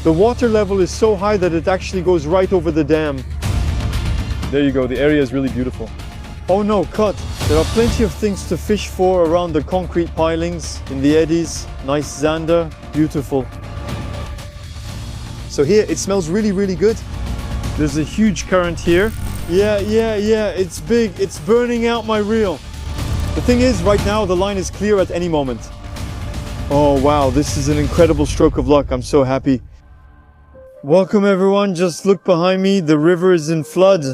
The water level is so high that it actually goes right over the dam. There you go, the area is really beautiful. Oh no, cut! There are plenty of things to fish for around the concrete pilings, in the eddies. Nice Zander, beautiful. So here, it smells really, really good. There's a huge current here. Yeah, it's big. It's burning out my reel. The thing is, right now, the line is clear at any moment. Oh wow, this is an incredible stroke of luck. I'm so happy. Welcome everyone, just look behind me. The river is in flood.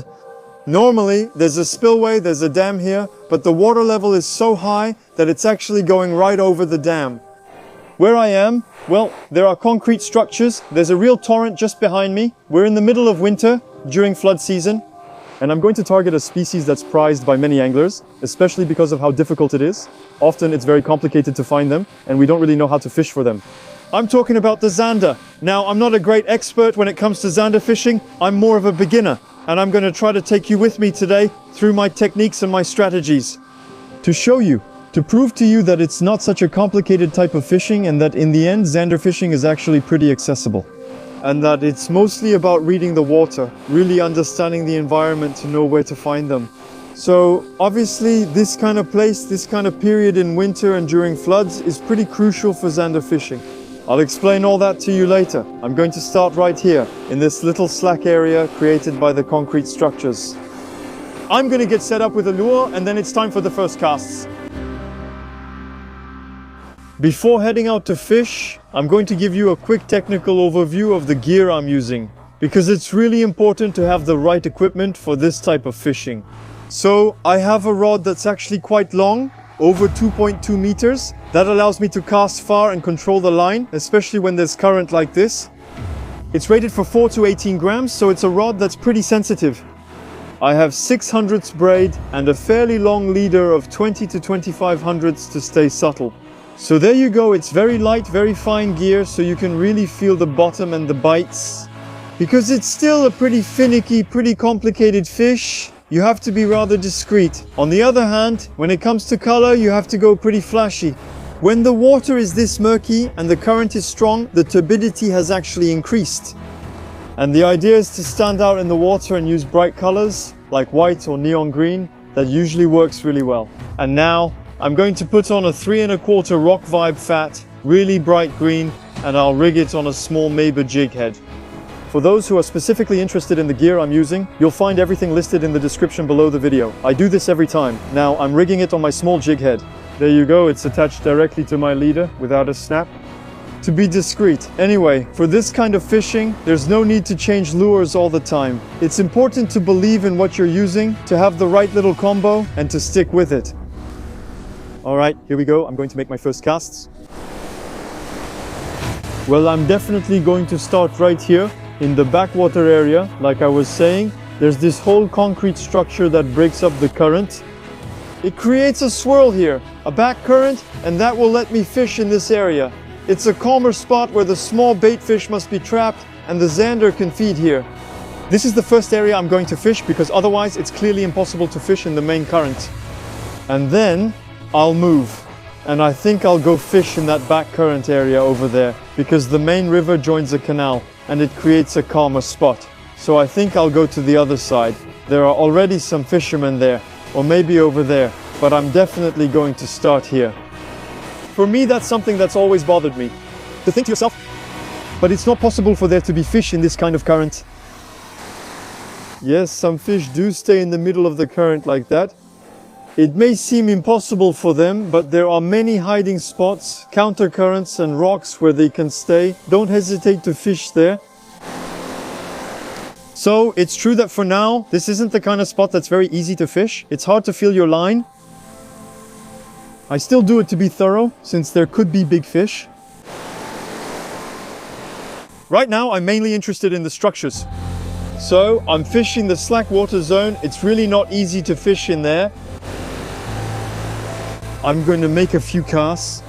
Normally, there's a spillway, there's a dam here, but the water level is so high that it's actually going right over the dam. Where I am, well, there are concrete structures. There's a real torrent just behind me. We're in the middle of winter, during flood season, and I'm going to target a species that's prized by many anglers, especially because of how difficult it is. Often it's very complicated to find them, and we don't really know how to fish for them. I'm talking about the Zander. Now, I'm not a great expert when it comes to Zander fishing. I'm more of a beginner, and I'm going to try to take you with me today through my techniques and my strategies. To show you, to prove to you that it's not such a complicated type of fishing and that in the end, Zander fishing is actually pretty accessible. And that it's mostly about reading the water, really understanding the environment to know where to find them. So obviously this kind of place, this kind of period in winter and during floods is pretty crucial for Zander fishing. I'll explain all that to you later. I'm going to start right here in this little slack area created by the concrete structures. I'm going to get set up with a lure and then it's time for the first casts. Before heading out to fish, I'm going to give you a quick technical overview of the gear I'm using, because it's really important to have the right equipment for this type of fishing. So I have a rod that's actually quite long, over 2.2 meters. That allows me to cast far and control the line, especially when there's current like this. It's rated for 4 to 18 grams, so it's a rod that's pretty sensitive. I have 600ths braid and a fairly long leader of 20 to 2500ths to stay subtle. So there you go, it's very light, very fine gear, so you can really feel the bottom and the bites. Because it's still a pretty finicky, pretty complicated fish, you have to be rather discreet. On the other hand, when it comes to color, you have to go pretty flashy. When the water is this murky and the current is strong, the turbidity has actually increased. And the idea is to stand out in the water and use bright colors, like white or neon green. That usually works really well. And now, I'm going to put on a 3 1/4 Rock Vibe Fat, really bright green, and I'll rig it on a small Maber jig head. For those who are specifically interested in the gear I'm using, you'll find everything listed in the description below the video. I do this every time. Now I'm rigging it on my small jig head. There you go, it's attached directly to my leader without a snap. To be discreet. Anyway, for this kind of fishing, there's no need to change lures all the time. It's important to believe in what you're using, to have the right little combo, and to stick with it. Alright, here we go. I'm going to make my first casts. Well, I'm definitely going to start right here in the backwater area. Like I was saying, there's this whole concrete structure that breaks up the current. It creates a swirl here, a back current, and that will let me fish in this area. It's a calmer spot where the small bait fish must be trapped and the Zander can feed here. This is the first area I'm going to fish because otherwise it's clearly impossible to fish in the main current. And then I'll move, and I think I'll go fish in that back current area over there because the main river joins a canal and it creates a calmer spot. So I think I'll go to the other side. There are already some fishermen there, or maybe over there, but I'm definitely going to start here. For me, that's something that's always bothered me. To think to yourself, but it's not possible for there to be fish in this kind of current. Yes, some fish do stay in the middle of the current like that. It may seem impossible for them, but there are many hiding spots, countercurrents and rocks where they can stay. Don't hesitate to fish there. So it's true that for now, this isn't the kind of spot that's very easy to fish. It's hard to feel your line. I still do it to be thorough, since there could be big fish. Right now, I'm mainly interested in the structures. So I'm fishing the slack water zone. It's really not easy to fish in there. I'm going to make a few casts.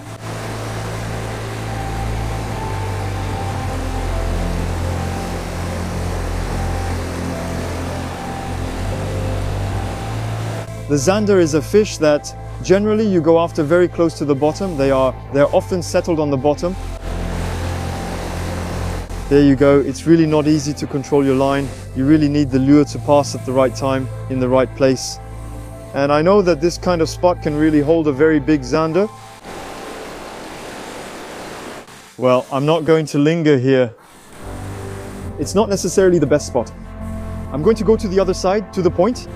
The Zander is a fish that generally you go after very close to the bottom. They're often settled on the bottom. There you go. It's really not easy to control your line. You really need the lure to pass at the right time, in the right place. And I know that this kind of spot can really hold a very big zander. Well, I'm not going to linger here. It's not necessarily the best spot. I'm going to go to the other side, to the point.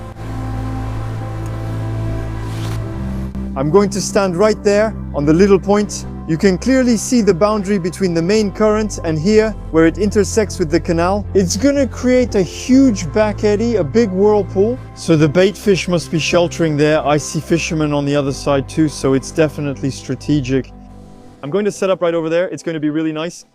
I'm going to stand right there on the little point. You can clearly see the boundary between the main current and here, where it intersects with the canal. It's gonna create a huge back eddy, a big whirlpool. So the bait fish must be sheltering there. I see fishermen on the other side too, so it's definitely strategic. I'm going to set up right over there. It's going to be really nice.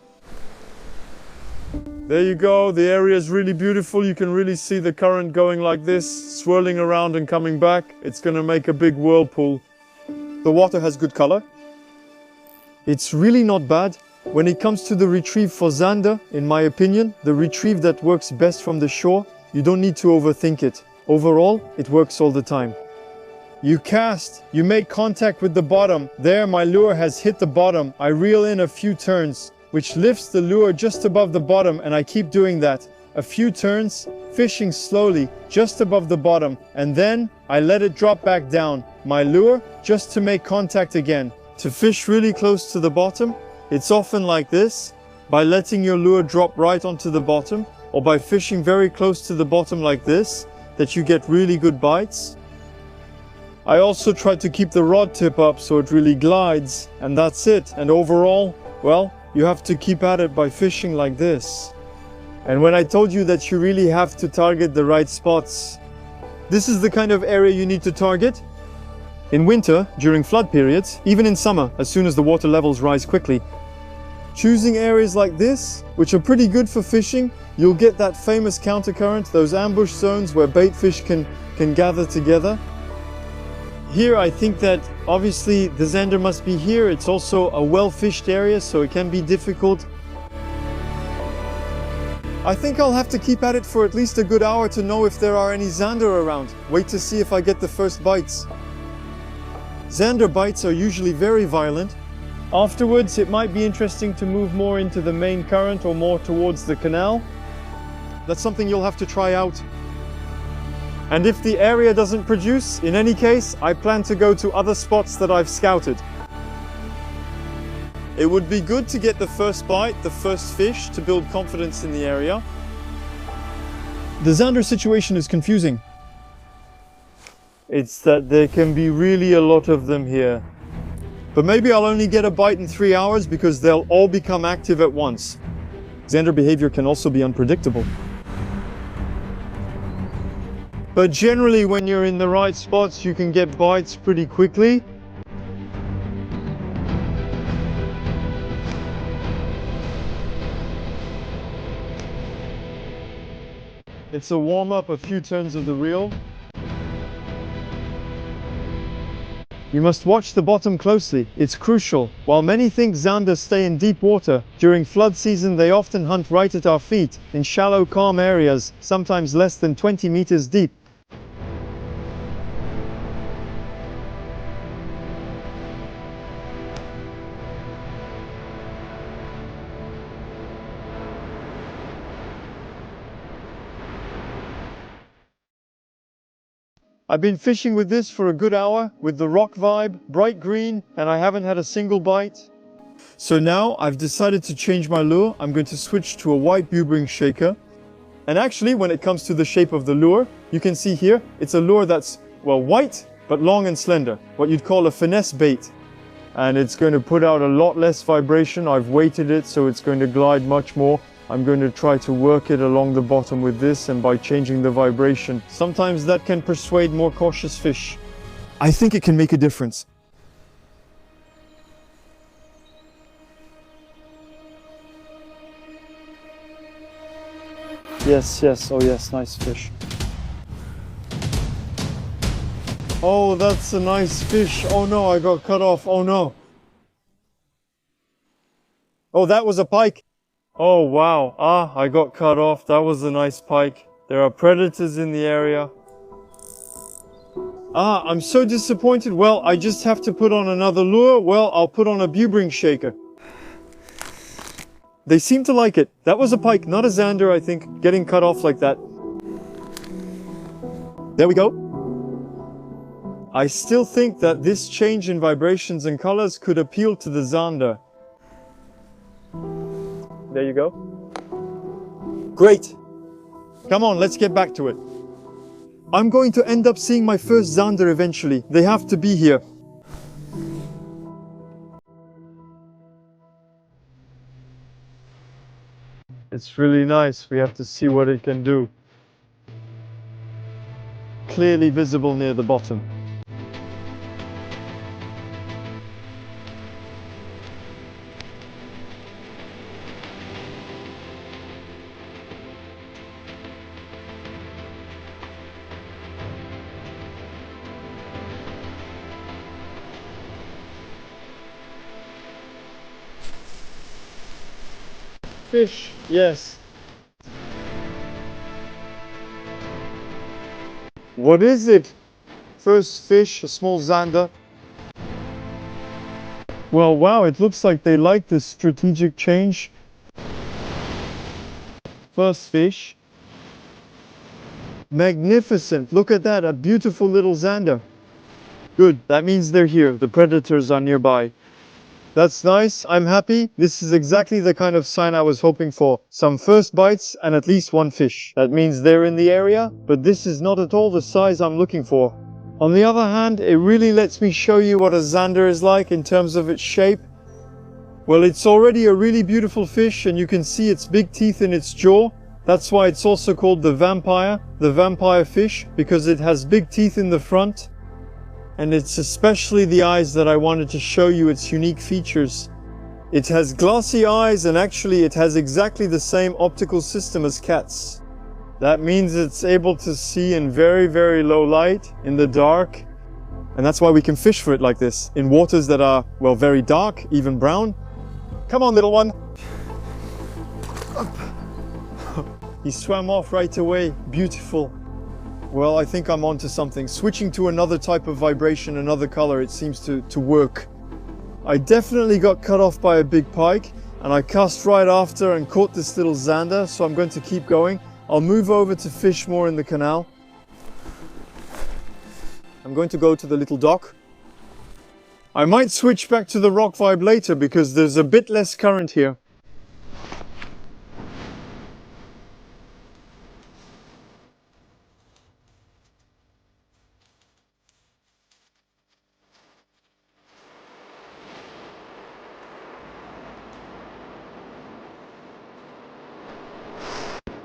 There you go. The area is really beautiful. You can really see the current going like this, swirling around and coming back. It's going to make a big whirlpool. The water has good color. It's really not bad. When it comes to the retrieve for zander, in my opinion, the retrieve that works best from the shore, you don't need to overthink it. Overall, it works all the time. You cast, you make contact with the bottom. There, my lure has hit the bottom. I reel in a few turns, which lifts the lure just above the bottom, and I keep doing that. A few turns, fishing slowly, just above the bottom, and then I let it drop back down. My lure, just to make contact again. To fish really close to the bottom, it's often like this, by letting your lure drop right onto the bottom, or by fishing very close to the bottom like this, that you get really good bites. I also try to keep the rod tip up so it really glides, and that's it. And overall, well, you have to keep at it by fishing like this. And when I told you that you really have to target the right spots, this is the kind of area you need to target. In winter, during flood periods, even in summer, as soon as the water levels rise quickly. Choosing areas like this, which are pretty good for fishing, you'll get that famous countercurrent, those ambush zones where bait fish can gather together. Here I think that obviously the zander must be here. It's also a well-fished area, so it can be difficult. I think I'll have to keep at it for at least a good hour to know if there are any zander around. Wait to see if I get the first bites. Zander bites are usually very violent. Afterwards, it might be interesting to move more into the main current or more towards the canal. That's something you'll have to try out. And if the area doesn't produce, in any case, I plan to go to other spots that I've scouted. It would be good to get the first bite, the first fish, to build confidence in the area. The zander situation is confusing. It's that there can be really a lot of them here. But maybe I'll only get a bite in 3 hours because they'll all become active at once. Zander behavior can also be unpredictable. But generally, when you're in the right spots, you can get bites pretty quickly. It's a warm-up, a few turns of the reel. You must watch the bottom closely, it's crucial. While many think zander stay in deep water, during flood season they often hunt right at our feet, in shallow calm areas, sometimes less than 20 meters deep. I've been fishing with this for a good hour, with the rock vibe, bright green, and I haven't had a single bite. So now I've decided to change my lure. I'm going to switch to a white bugling shaker. And actually, when it comes to the shape of the lure, you can see here, it's a lure that's, well, white, but long and slender, what you'd call a finesse bait. And it's going to put out a lot less vibration. I've weighted it, so it's going to glide much more. I'm going to try to work it along the bottom with this, and by changing the vibration, sometimes that can persuade more cautious fish. I think it can make a difference. Yes, yes, oh yes, nice fish. Oh, that's a nice fish. Oh no, I got cut off, oh no. Oh, that was a pike. Oh wow, I got cut off. That was a nice pike. There are predators in the area. I'm so disappointed. Well, I just have to put on another lure. Well, I'll put on a bugling shaker. They seem to like it. That was a pike, not a Zander, I think, getting cut off like that. There we go. I still think that this change in vibrations and colors could appeal to the Zander. There you go. Great. Come on, let's get back to it. I'm going to end up seeing my first Zander eventually. They have to be here. It's really nice. We have to see what it can do. Clearly visible near the bottom. Fish, yes. What is it? First fish, a small Zander. Well, wow, it looks like they like this strategic change. First fish. Magnificent, look at that, a beautiful little Zander. Good, that means they're here, the predators are nearby. That's nice, I'm happy. This is exactly the kind of sign I was hoping for. Some first bites and at least one fish. That means they're in the area, but this is not at all the size I'm looking for. On the other hand, it really lets me show you what a Zander is like in terms of its shape. Well, it's already a really beautiful fish and you can see its big teeth in its jaw. That's why it's also called the vampire fish, because it has big teeth in the front. And it's especially the eyes that I wanted to show you its unique features. It has glassy eyes and actually it has exactly the same optical system as cats. That means it's able to see in very, very low light, in the dark. And that's why we can fish for it like this, in waters that are, well, very dark, even brown. Come on, little one. He swam off right away. Beautiful. Well, I think I'm onto something. Switching to another type of vibration, another color, it seems to work. I definitely got cut off by a big pike, and I cast right after and caught this little Zander, so I'm going to keep going. I'll move over to fish more in the canal. I'm going to go to the little dock. I might switch back to the rock vibe later because there's a bit less current here.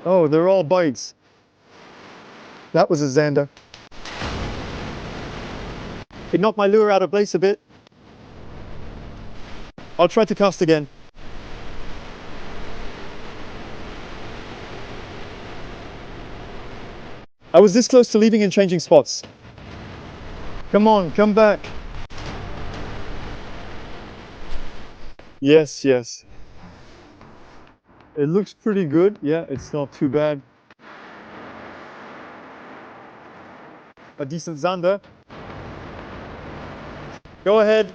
Oh, they're all bites. That was a Zander. It knocked my lure out of place a bit. I'll try to cast again. I was this close to leaving and changing spots. Come on, come back. Yes, yes. It looks pretty good. Yeah, it's not too bad. A decent Zander. Go ahead.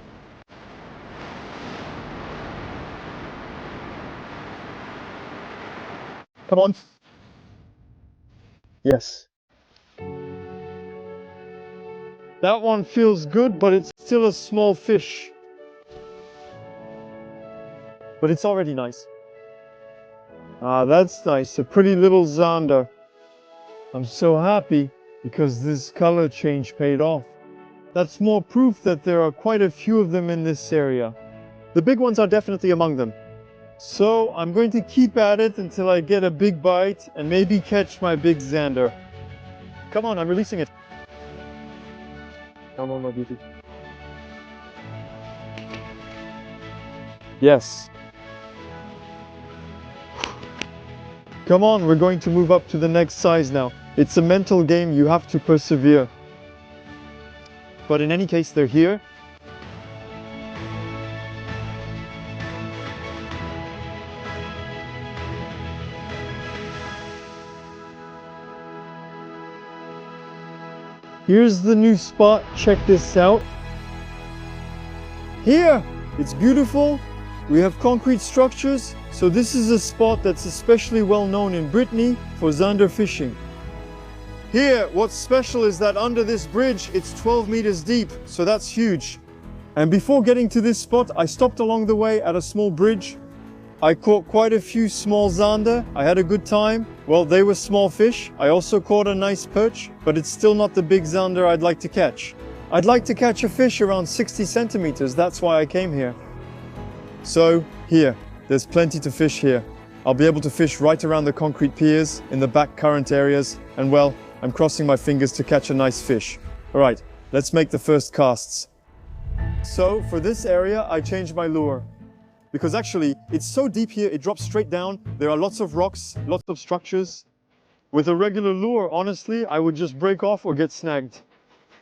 Come on. Yes. That one feels good, but it's still a small fish. But it's already nice. Ah, that's nice. A pretty little Zander. I'm so happy because this color change paid off. That's more proof that there are quite a few of them in this area. The big ones are definitely among them. So I'm going to keep at it until I get a big bite and maybe catch my big Zander. Come on, I'm releasing it. Come on, my beauty. Yes. Come on, we're going to move up to the next size now. It's a mental game, you have to persevere. But in any case, they're here. Here's the new spot, check this out. Here! It's beautiful. We have concrete structures. So this is a spot that's especially well known in Brittany for Zander fishing. Here, what's special is that under this bridge, it's 12 meters deep, so that's huge. And before getting to this spot, I stopped along the way at a small bridge. I caught quite a few small Zander. I had a good time. Well, they were small fish. I also caught a nice perch, but it's still not the big Zander I'd like to catch. I'd like to catch a fish around 60 centimeters. That's why I came here. So, here, there's plenty to fish here. I'll be able to fish right around the concrete piers, in the back current areas, and well, I'm crossing my fingers to catch a nice fish. All right, let's make the first casts. So for this area, I changed my lure. Because actually, it's so deep here, it drops straight down. There are lots of rocks, lots of structures. With a regular lure, honestly, I would just break off or get snagged.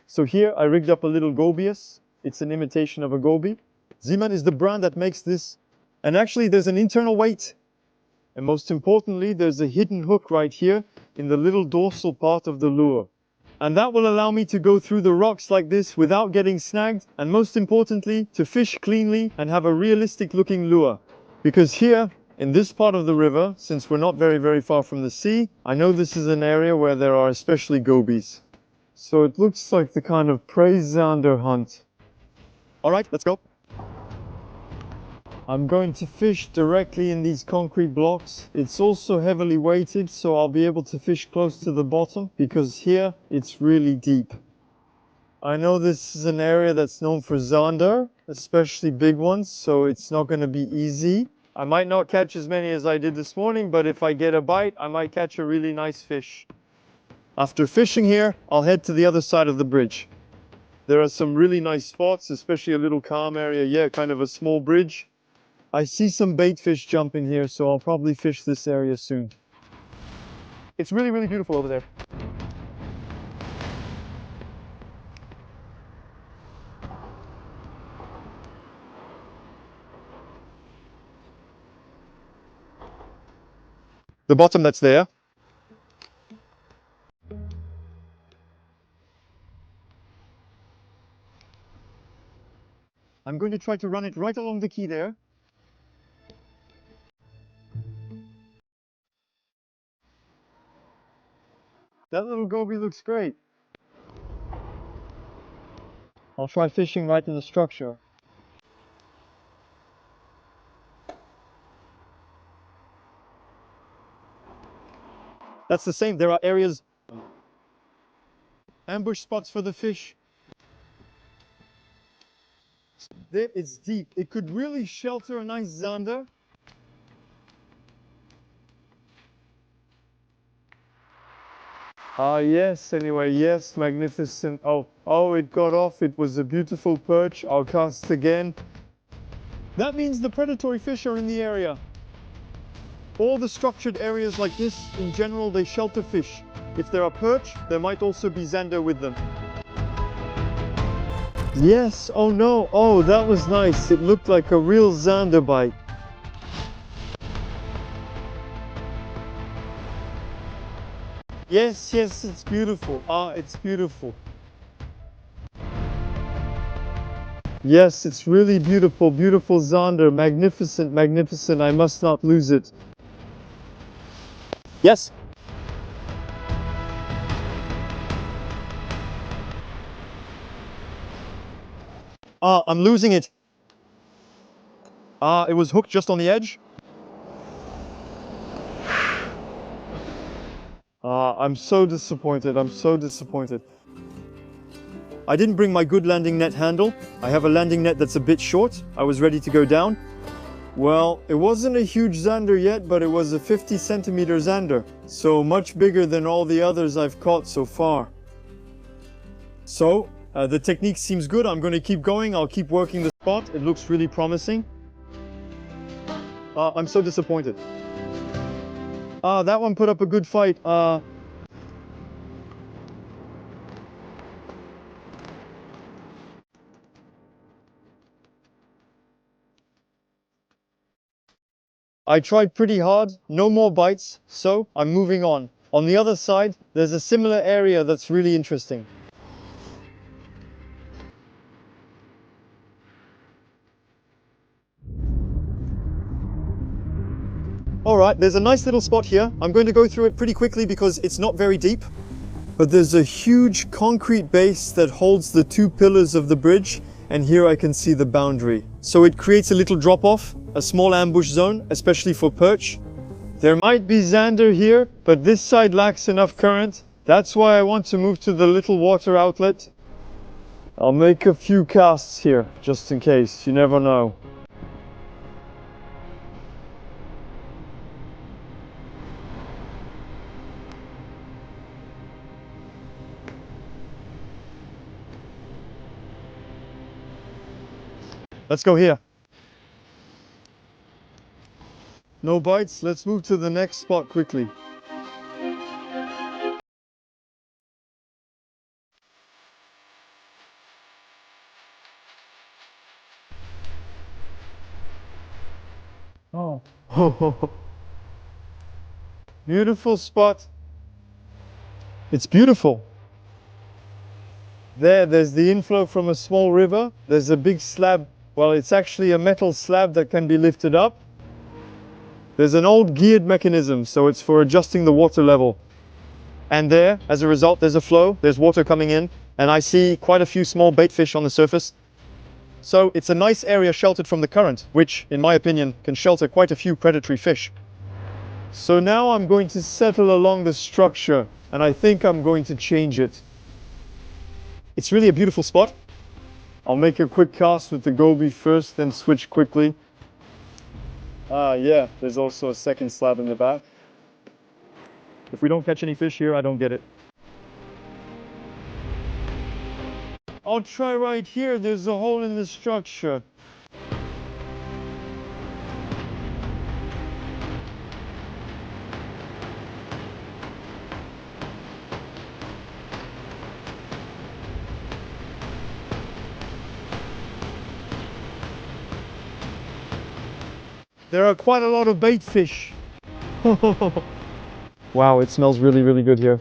So here, I rigged up a little gobius. It's an imitation of a goby. Zeeman is the brand that makes this. And actually, there's an internal weight. And most importantly, there's a hidden hook right here in the little dorsal part of the lure. And that will allow me to go through the rocks like this without getting snagged, and most importantly, to fish cleanly and have a realistic looking lure. Because here, in this part of the river, since we're not very far from the sea, I know this is an area where there are especially gobies. So it looks like the kind of prey Zander hunt. All right, let's go. I'm going to fish directly in these concrete blocks. It's also heavily weighted, so I'll be able to fish close to the bottom because here it's really deep. I know this is an area that's known for Zander, especially big ones, so it's not going to be easy. I might not catch as many as I did this morning, but if I get a bite, I might catch a really nice fish. After fishing here, I'll head to the other side of the bridge. There are some really nice spots, especially a little calm area. Yeah, kind of a small bridge. I see some bait fish jumping here, so I'll probably fish this area soon. It's really beautiful over there. The bottom that's there. I'm going to try to run it right along the quay there. That little goby looks great. I'll try fishing right in the structure. That's the same. There are areas, ambush spots for the fish. There, it's deep. It could really shelter a nice Zander. Ah, yes, anyway, yes, magnificent. Oh, it got off. It was a beautiful perch. I'll cast again. That means the predatory fish are in the area. All the structured areas like this, in general, they shelter fish. If there are perch, there might also be Zander with them. Yes, oh no, oh, that was nice. It looked like a real Zander bite. Yes, it's beautiful. Ah, it's beautiful. Yes, it's really beautiful, beautiful Zander. Magnificent. I must not lose it. Yes. Ah, I'm losing it. Ah, it was hooked just on the edge. Ah, I'm so disappointed. I'm so disappointed. I didn't bring my good landing net handle. I have a landing net that's a bit short. I was ready to go down. Well, it wasn't a huge Zander yet, but it was a 50 centimeter Zander. So much bigger than all the others I've caught so far. So, the technique seems good. I'm going to keep going. I'll keep working the spot. It looks really promising. I'm so disappointed. That one put up a good fight. I tried pretty hard, no more bites, so I'm moving on. On the other side, there's a similar area that's really interesting. Alright, there's a nice little spot here. I'm going to go through it pretty quickly because it's not very deep. But there's a huge concrete base that holds the two pillars of the bridge, and here I can see the boundary. So it creates a little drop-off, a small ambush zone, especially for perch. There might be Zander here, but this side lacks enough current. That's why I want to move to the little water outlet. I'll make a few casts here, just in case, you never know. Let's go here. No bites, let's move to the next spot quickly. Oh. Beautiful spot. It's beautiful. There's the inflow from a small river. There's a big slab. Well, it's actually a metal slab that can be lifted up. There's an old geared mechanism, so it's for adjusting the water level. And there, as a result, there's a flow, there's water coming in, and I see quite a few small bait fish on the surface. So it's a nice area sheltered from the current, which, in my opinion, can shelter quite a few predatory fish. So now I'm going to settle along the structure, and I think I'm going to change it. It's really a beautiful spot. I'll make a quick cast with the goby first, then switch quickly. Yeah, there's also a second slab in the back. If we don't catch any fish here, I don't get it. I'll try right here, there's a hole in the structure. There are quite a lot of bait fish. Wow, it smells really, really good here.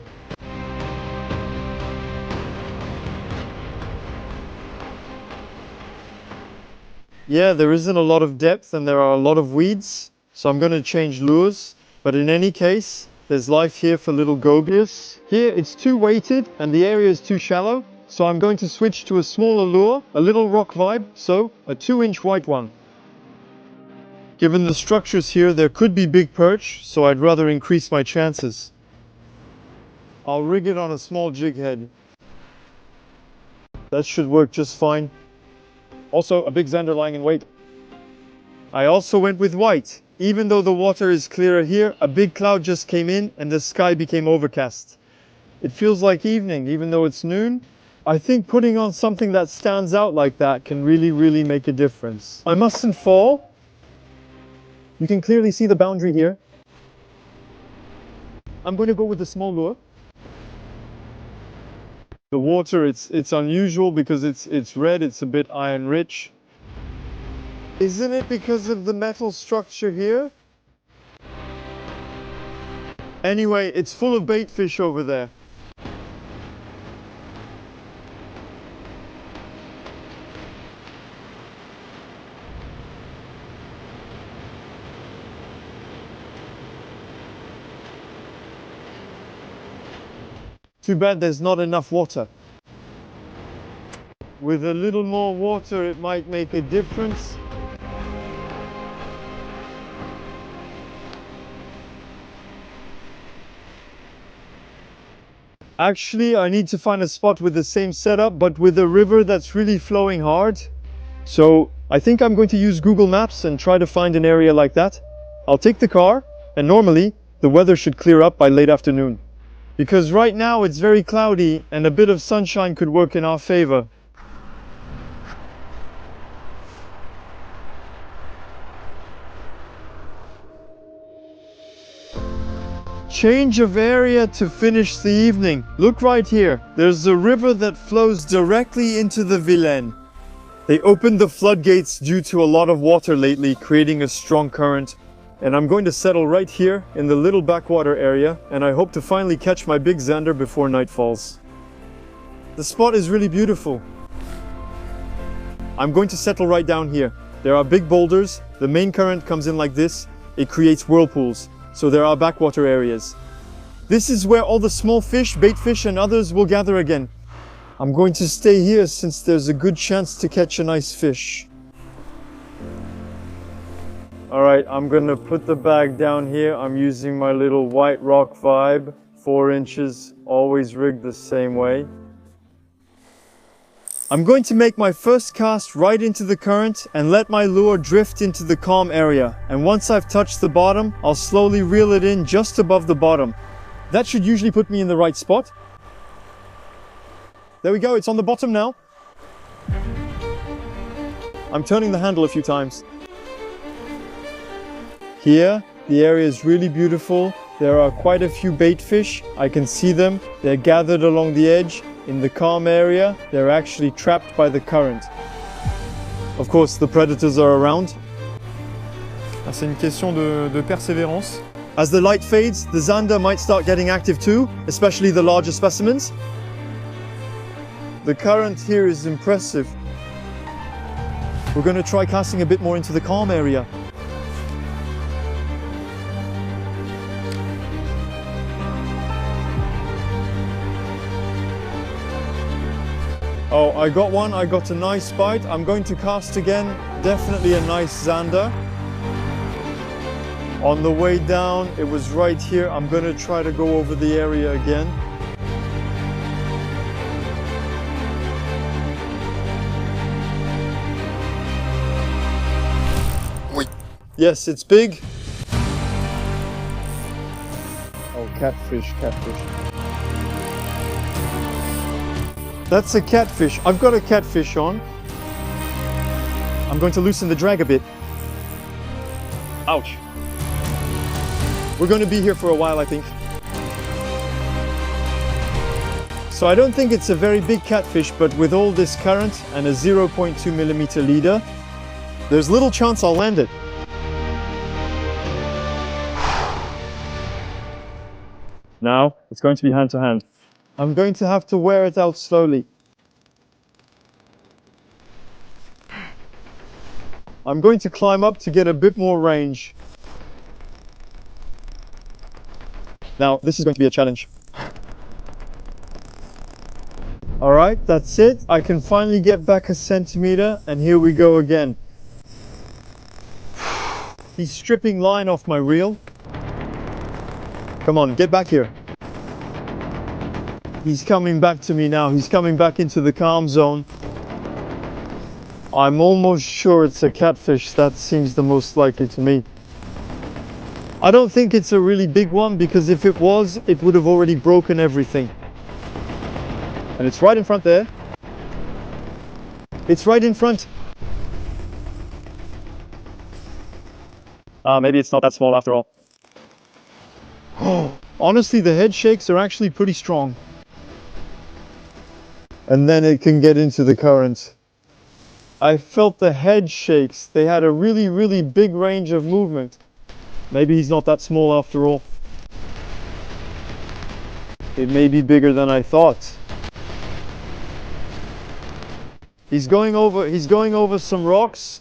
Yeah, there isn't a lot of depth and there are a lot of weeds, so I'm going to change lures. But in any case, there's life here for little gobies. Here it's too weighted and the area is too shallow, so I'm going to switch to a smaller lure, a little rock vibe, so a 2-inch white one. Given the structures here, there could be big perch, so I'd rather increase my chances. I'll rig it on a small jig head. That should work just fine. Also, a big Zander lying in wait. I also went with white. Even though the water is clearer here, a big cloud just came in and the sky became overcast. It feels like evening, even though it's noon. I think putting on something that stands out like that can really, really make a difference. I mustn't fall. You can clearly see the boundary here. I'm going to go with the small lure. The water, it's unusual because it's red, it's a bit iron rich. Isn't it because of the metal structure here? Anyway, it's full of bait fish over there. Too bad there's not enough water. With a little more water, it might make a difference. Actually, I need to find a spot with the same setup, but with a river that's really flowing hard. So I think I'm going to use Google Maps and try to find an area like that. I'll take the car, and normally the weather should clear up by late afternoon. Because right now it's very cloudy and a bit of sunshine could work in our favor. Change of area to finish the evening. Look right here. There's a river that flows directly into the Vilaine. They opened the floodgates due to a lot of water lately, creating a strong current. And I'm going to settle right here in the little backwater area, and I hope to finally catch my big Zander before night falls. The spot is really beautiful. I'm going to settle right down here. There are big boulders, the main current comes in like this. it creates whirlpools, so there are backwater areas. This is where all the small fish, bait fish and others will gather again. I'm going to stay here since there's a good chance to catch a nice fish. Alright, I'm gonna put the bag down here. I'm using my little White Rock Vibe, 4 inches, always rigged the same way. I'm going to make my first cast right into the current and let my lure drift into the calm area. And once I've touched the bottom, I'll slowly reel it in just above the bottom. That should usually put me in the right spot. There we go, it's on the bottom now. I'm turning the handle a few times. Here, the area is really beautiful. There are quite a few bait fish. I can see them. They're gathered along the edge. In the calm area, they're actually trapped by the current. Of course, the predators are around. C'est une question de persévérance. As the light fades, the Zander might start getting active too, especially the larger specimens. The current here is impressive. We're going to try casting a bit more into the calm area. Oh, I got one, I got a nice bite. I'm going to cast again, definitely a nice Zander. On the way down, it was right here. I'm going to try to go over the area again. Yes, it's big. Oh, catfish, catfish. That's a catfish. I've got a catfish on. I'm going to loosen the drag a bit. Ouch. We're going to be here for a while, I think. So I don't think it's a very big catfish, but with all this current and a 0.2 millimeter leader, there's little chance I'll land it. Now, it's going to be hand to hand. I'm going to have to wear it out slowly. I'm going to climb up to get a bit more range. Now, this is going to be a challenge. All right, that's it. I can finally get back a centimeter, and here we go again. He's stripping line off my reel. Come on, get back here. He's coming back to me now. He's coming back into the calm zone. I'm almost sure it's a catfish. That seems the most likely to me. I don't think it's a really big one, because if it was, it would have already broken everything. And it's right in front there. It's right in front. Maybe it's not that small after all. Oh, honestly, the head shakes are actually pretty strong. And then it can get into the current. I felt the head shakes. They had a really, really big range of movement. Maybe he's not that small after all. It may be bigger than I thought. He's going over some rocks.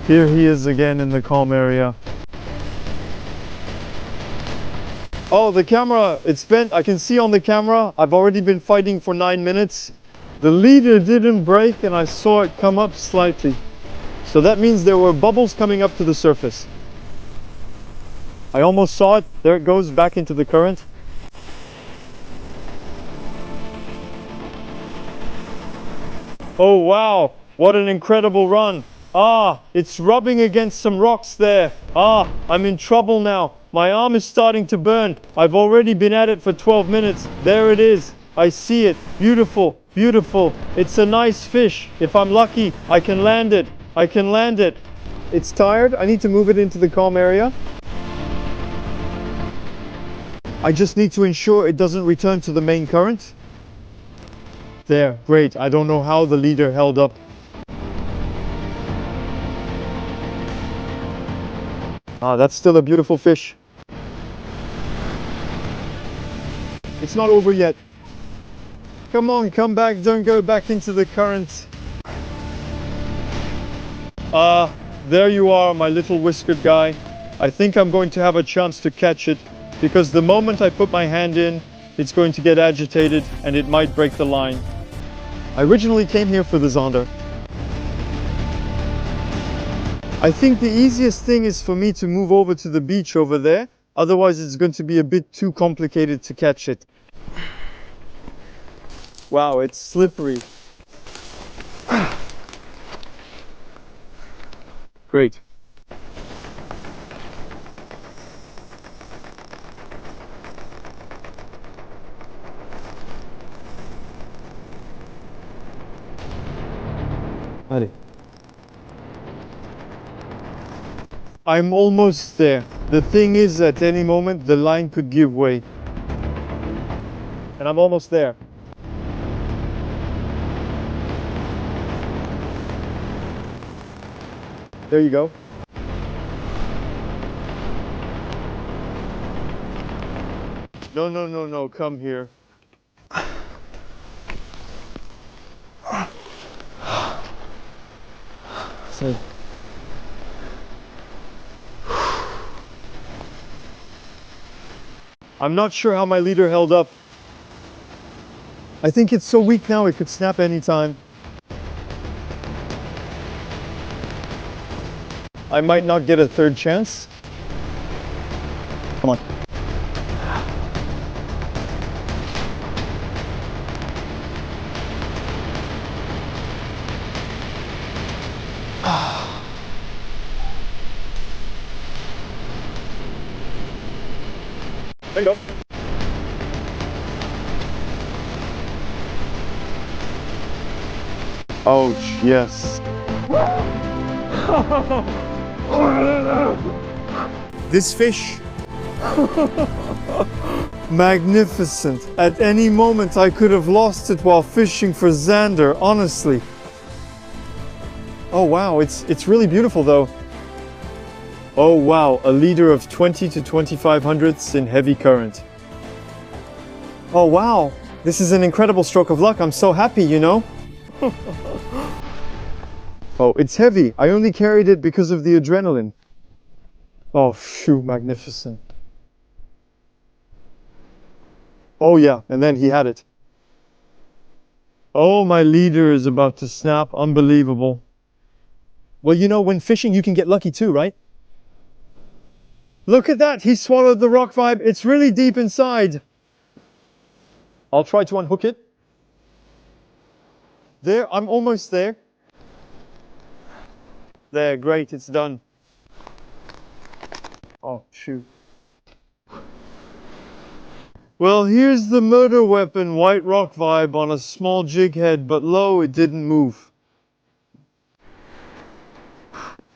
Here he is again in the calm area. Oh, the camera, it's bent. I can see on the camera, I've already been fighting for 9 minutes. The leader didn't break and I saw it come up slightly. So that means there were bubbles coming up to the surface. I almost saw it. There it goes back into the current. Oh wow, what an incredible run. Ah, it's rubbing against some rocks there. Ah, I'm in trouble now. My arm is starting to burn. I've already been at it for 12 minutes. There it is. I see it. Beautiful, beautiful. It's a nice fish. If I'm lucky, I can land it. I can land it. It's tired. I need to move it into the calm area. I just need to ensure it doesn't return to the main current. There, great. I don't know how the leader held up. Ah, that's still a beautiful fish. It's not over yet. Come on, come back. Don't go back into the current. there you are, my little whiskered guy. I think I'm going to have a chance to catch it, because the moment I put my hand in, it's going to get agitated and it might break the line. I originally came here for the Zander. I think the easiest thing is for me to move over to the beach over there. Otherwise, it's going to be a bit too complicated to catch it. Wow, it's slippery. Great. Allez. I'm almost there. The thing is, at any moment, the line could give way. And I'm almost there. There you go. No, no, no, no, come here. So. I'm not sure how my leader held up. I think it's so weak now it could snap anytime. I might not get a third chance. Come on. There you go. Oh, yes. This fish, magnificent. At any moment I could have lost it while fishing for Zander, honestly. Oh wow, it's really beautiful though. Oh wow, a leader of 20 to 25 hundredths in heavy current. Oh wow, this is an incredible stroke of luck. I'm so happy, you know. Oh, it's heavy. I only carried it because of the adrenaline. Oh, phew, magnificent. Oh yeah, and then he had it. Oh, my leader is about to snap. Unbelievable. Well, you know, when fishing, you can get lucky too, right? Look at that. He swallowed the rock vibe. It's really deep inside. I'll try to unhook it. There, I'm almost there. There, great, it's done. Oh, shoot. Well, here's the murder weapon, white rock vibe on a small jig head, but lo, it didn't move.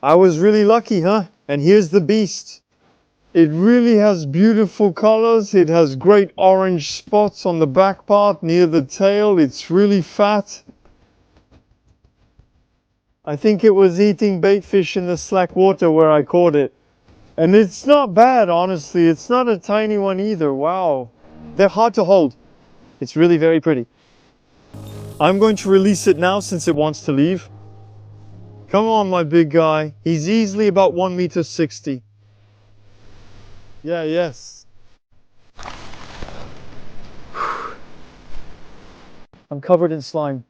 I was really lucky, huh? And here's the beast. It really has beautiful colors. It has great orange spots on the back part near the tail. It's really fat. I think it was eating bait fish in the slack water where I caught it. And it's not bad, honestly. It's not a tiny one either. Wow. They're hard to hold. It's really very pretty. I'm going to release it now since it wants to leave. Come on, my big guy. He's easily about 1.60 meters. Yeah, yes. I'm covered in slime.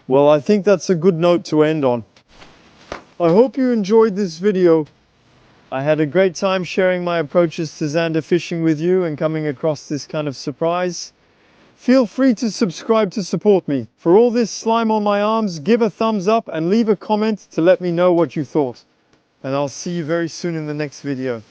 Well, I think that's a good note to end on. I hope you enjoyed this video. I had a great time sharing my approaches to Zander fishing with you and coming across this kind of surprise. Feel free to subscribe to support me. For all this slime on my arms, give a thumbs up and leave a comment to let me know what you thought. And I'll see you very soon in the next video.